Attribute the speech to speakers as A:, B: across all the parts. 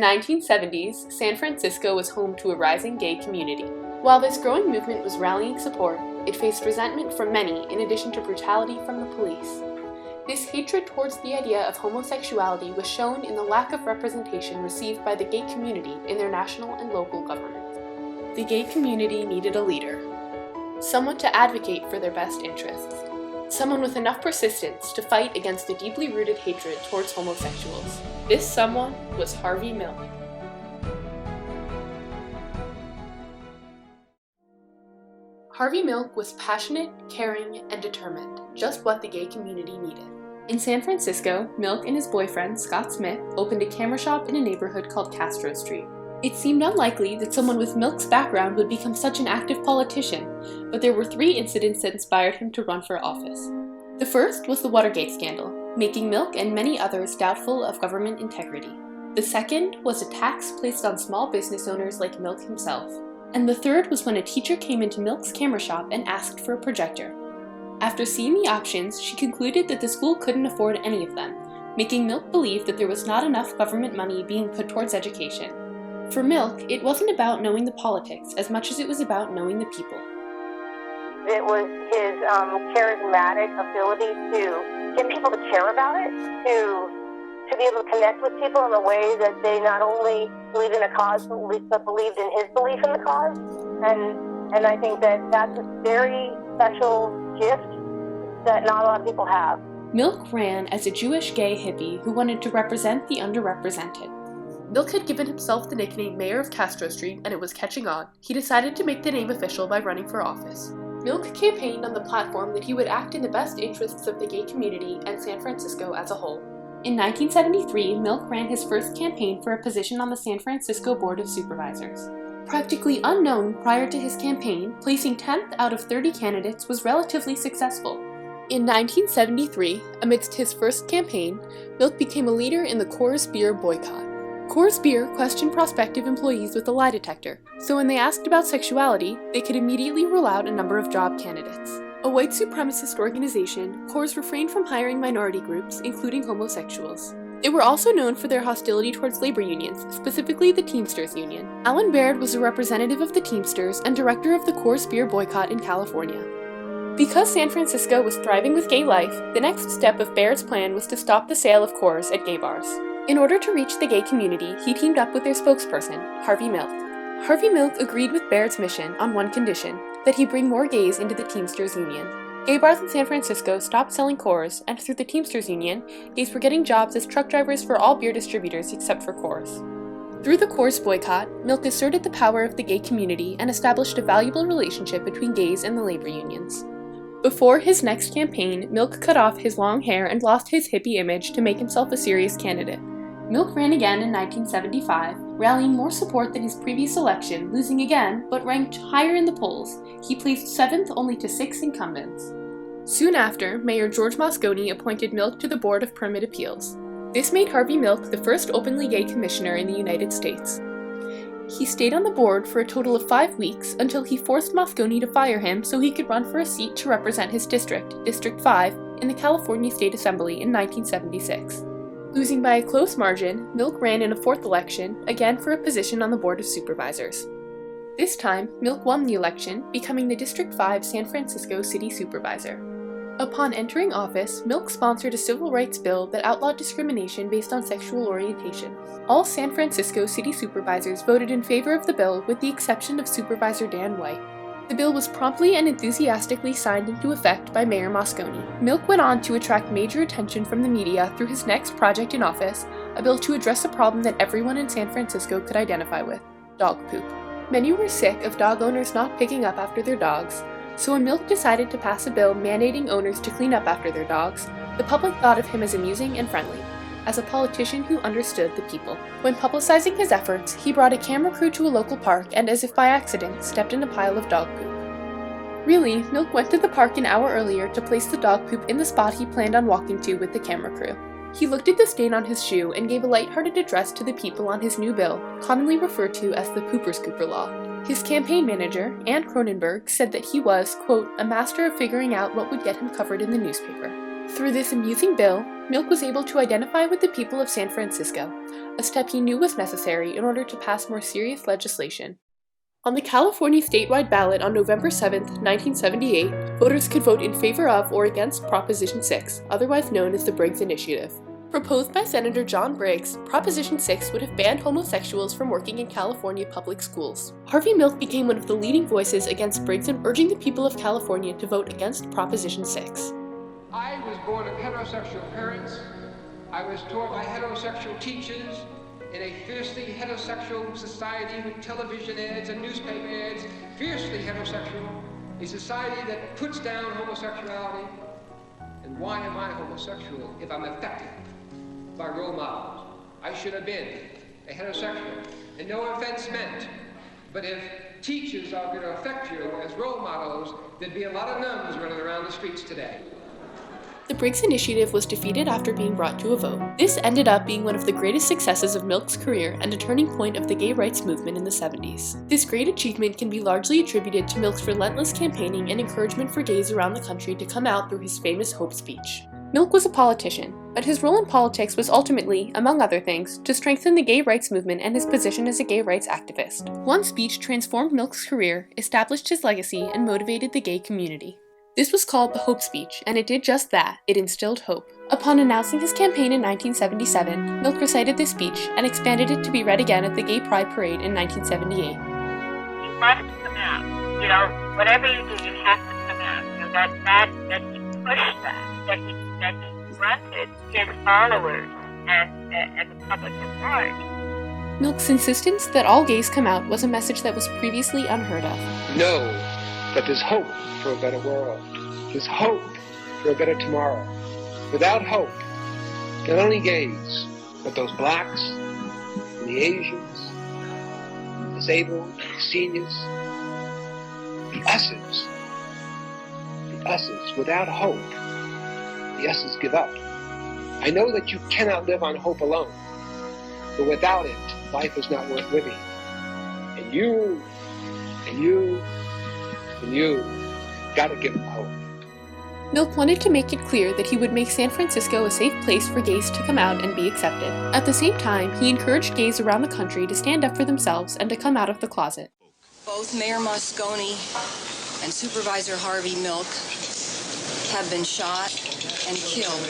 A: 1970s, San Francisco was home to a rising gay community. While this growing movement was rallying support, it faced resentment from many in addition to brutality from the police. This hatred towards the idea of homosexuality was shown in the lack of representation received by the gay community in their national and local governments. The gay community needed a leader, someone to advocate for their best interests, someone with enough persistence to fight against the deeply rooted hatred towards homosexuals. This someone was Harvey Milk. Harvey Milk was passionate, caring, and determined, just what the gay community needed. In San Francisco, Milk and his boyfriend, Scott Smith, opened a camera shop in a neighborhood called Castro Street. It seemed unlikely that someone with Milk's background would become such an active politician, but there were 3 incidents that inspired him to run for office. The first was the Watergate scandal, making Milk and many others doubtful of government integrity. The second was a tax placed on small business owners like Milk himself. And the third was when a teacher came into Milk's camera shop and asked for a projector. After seeing the options, she concluded that the school couldn't afford any of them, making Milk believe that there was not enough government money being put towards education. For Milk, it wasn't about knowing the politics as much as it was about knowing the people.
B: It was his charismatic ability to get people to care about it, to be able to connect with people in a way that they not only believed in a cause, but believed in his belief in the cause. And I think that that's a very special gift that not a lot of people have.
A: Milk ran as a Jewish gay hippie who wanted to represent the underrepresented. Milk had given himself the nickname Mayor of Castro Street, and it was catching on. He decided to make the name official by running for office. Milk campaigned on the platform that he would act in the best interests of the gay community and San Francisco as a whole. In 1973, Milk ran his first campaign for a position on the San Francisco Board of Supervisors. Practically unknown prior to his campaign, placing 10th out of 30 candidates was relatively successful. In 1973, amidst his first campaign, Milk became a leader in the Coors Beer boycott. Coors Beer questioned prospective employees with a lie detector, so when they asked about sexuality, they could immediately rule out a number of job candidates. A white supremacist organization, Coors refrained from hiring minority groups, including homosexuals. They were also known for their hostility towards labor unions, specifically the Teamsters Union. Alan Baird was a representative of the Teamsters and director of the Coors Beer boycott in California. Because San Francisco was thriving with gay life, the next step of Baird's plan was to stop the sale of Coors at gay bars. In order to reach the gay community, he teamed up with their spokesperson, Harvey Milk. Harvey Milk agreed with Baird's mission on one condition, that he bring more gays into the Teamsters Union. Gay bars in San Francisco stopped selling Coors, and through the Teamsters Union, gays were getting jobs as truck drivers for all beer distributors except for Coors. Through the Coors boycott, Milk asserted the power of the gay community and established a valuable relationship between gays and the labor unions. Before his next campaign, Milk cut off his long hair and lost his hippie image to make himself a serious candidate. Milk ran again in 1975, rallying more support than his previous election, losing again, but ranked higher in the polls. He placed 7th only to 6 incumbents. Soon after, Mayor George Moscone appointed Milk to the Board of Permit Appeals. This made Harvey Milk the first openly gay commissioner in the United States. He stayed on the board for a total of 5 weeks until he forced Moscone to fire him so he could run for a seat to represent his district, District 5, in the California State Assembly in 1976. Losing by a close margin, Milk ran in a 4th election, again for a position on the Board of Supervisors. This time, Milk won the election, becoming the District 5 San Francisco City Supervisor. Upon entering office, Milk sponsored a civil rights bill that outlawed discrimination based on sexual orientation. All San Francisco City Supervisors voted in favor of the bill with the exception of Supervisor Dan White. The bill was promptly and enthusiastically signed into effect by Mayor Moscone. Milk went on to attract major attention from the media through his next project in office, a bill to address a problem that everyone in San Francisco could identify with: dog poop. Many were sick of dog owners not picking up after their dogs, so when Milk decided to pass a bill mandating owners to clean up after their dogs, the public thought of him as amusing and friendly, as a politician who understood the people. When publicizing his efforts, he brought a camera crew to a local park and, as if by accident, stepped in a pile of dog poop. Really, Milk went to the park an hour earlier to place the dog poop in the spot he planned on walking to with the camera crew. He looked at the stain on his shoe and gave a lighthearted address to the people on his new bill, commonly referred to as the Pooper Scooper Law. His campaign manager, Ann Cronenberg, said that he was, quote, a master of figuring out what would get him covered in the newspaper. Through this amusing bill, Milk was able to identify with the people of San Francisco, a step he knew was necessary in order to pass more serious legislation. On the California statewide ballot on November 7, 1978, voters could vote in favor of or against Proposition 6, otherwise known as the Briggs Initiative. Proposed by Senator John Briggs, Proposition 6 would have banned homosexuals from working in California public schools. Harvey Milk became one of the leading voices against Briggs and urging the people of California to vote against Proposition 6.
C: I was born of heterosexual parents. I was taught by heterosexual teachers in a fiercely heterosexual society with television ads and newspaper ads, fiercely heterosexual, a society that puts down homosexuality. And why am I homosexual if I'm affected by role models? I should have been a heterosexual, and no offense meant, but if teachers are going to affect you as role models, there'd be a lot of nuns running around the streets today.
A: The Briggs Initiative was defeated after being brought to a vote. This ended up being one of the greatest successes of Milk's career and a turning point of the gay rights movement in the 70s. This great achievement can be largely attributed to Milk's relentless campaigning and encouragement for gays around the country to come out through his famous Hope speech. Milk was a politician, but his role in politics was ultimately, among other things, to strengthen the gay rights movement and his position as a gay rights activist. One speech transformed Milk's career, established his legacy, and motivated the gay community. This was called the Hope Speech, and it did just that. It instilled hope. Upon announcing his campaign in 1977, Milk recited this speech and expanded it to be read again at the Gay Pride Parade in 1978.
D: You must come out. You know, whatever you do, you have to come out. You know, that he pushed that he granted his followers and the public at large.
A: Milk's insistence that all gays come out was a message that was previously unheard of.
C: Know that there's hope for a better world. There's hope for a better tomorrow. Without hope, not only gays, but those blacks, and the Asians, the disabled, the seniors, the us's, without hope, the us's give up. I know that you cannot live on hope alone, but without it, life is not worth living. And you gotta give them hope.
A: Milk wanted to make it clear that he would make San Francisco a safe place for gays to come out and be accepted. At the same time, he encouraged gays around the country to stand up for themselves and to come out of the closet.
E: Both Mayor Moscone and Supervisor Harvey Milk have been shot and killed.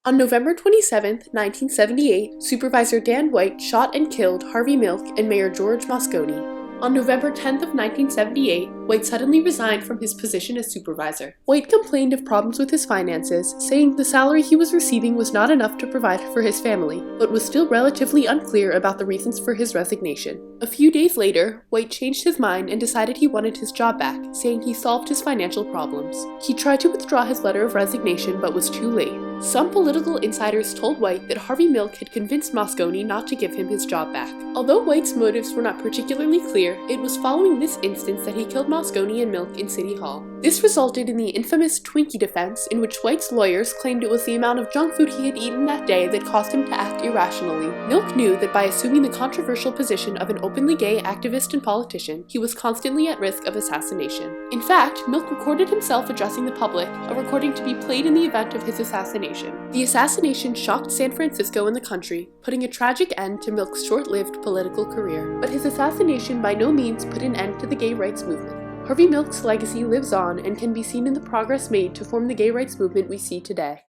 A: On November 27, 1978, Supervisor Dan White shot and killed Harvey Milk and Mayor George Moscone. On November 10, 1978, White suddenly resigned from his position as supervisor. White complained of problems with his finances, saying the salary he was receiving was not enough to provide for his family, but was still relatively unclear about the reasons for his resignation. A few days later, White changed his mind and decided he wanted his job back, saying he solved his financial problems. He tried to withdraw his letter of resignation but was too late. Some political insiders told White that Harvey Milk had convinced Moscone not to give him his job back. Although White's motives were not particularly clear, it was following this instance that he killed Moscone and Milk in City Hall. This resulted in the infamous Twinkie defense, in which White's lawyers claimed it was the amount of junk food he had eaten that day that caused him to act irrationally. Milk knew that by assuming the controversial position of an openly gay activist and politician, he was constantly at risk of assassination. In fact, Milk recorded himself addressing the public, a recording to be played in the event of his assassination. The assassination shocked San Francisco and the country, putting a tragic end to Milk's short-lived political career. But his assassination by no means put an end to the gay rights movement. Harvey Milk's legacy lives on and can be seen in the progress made to form the gay rights movement we see today.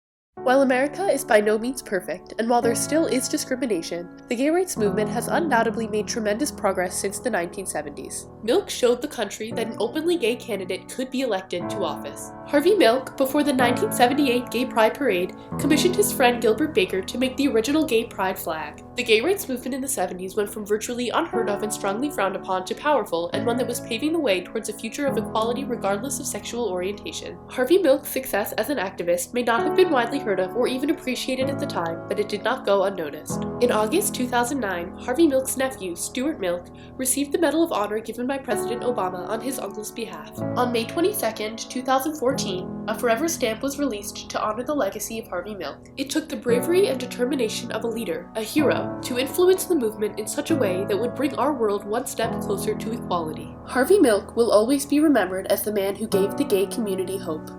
A: While America is by no means perfect, and while there still is discrimination, the gay rights movement has undoubtedly made tremendous progress since the 1970s. Milk showed the country that an openly gay candidate could be elected to office. Harvey Milk, before the 1978 Gay Pride Parade, commissioned his friend Gilbert Baker to make the original gay pride flag. The gay rights movement in the 70s went from virtually unheard of and strongly frowned upon to powerful, and one that was paving the way towards a future of equality regardless of sexual orientation. Harvey Milk's success as an activist may not have been widely heard of or even appreciated at the time, but it did not go unnoticed. In August 2009, Harvey Milk's nephew, Stuart Milk, received the Medal of Honor given by President Obama on his uncle's behalf. On May 22, 2014, a forever stamp was released to honor the legacy of Harvey Milk. It took the bravery and determination of a leader, a hero, to influence the movement in such a way that would bring our world one step closer to equality. Harvey Milk will always be remembered as the man who gave the gay community hope.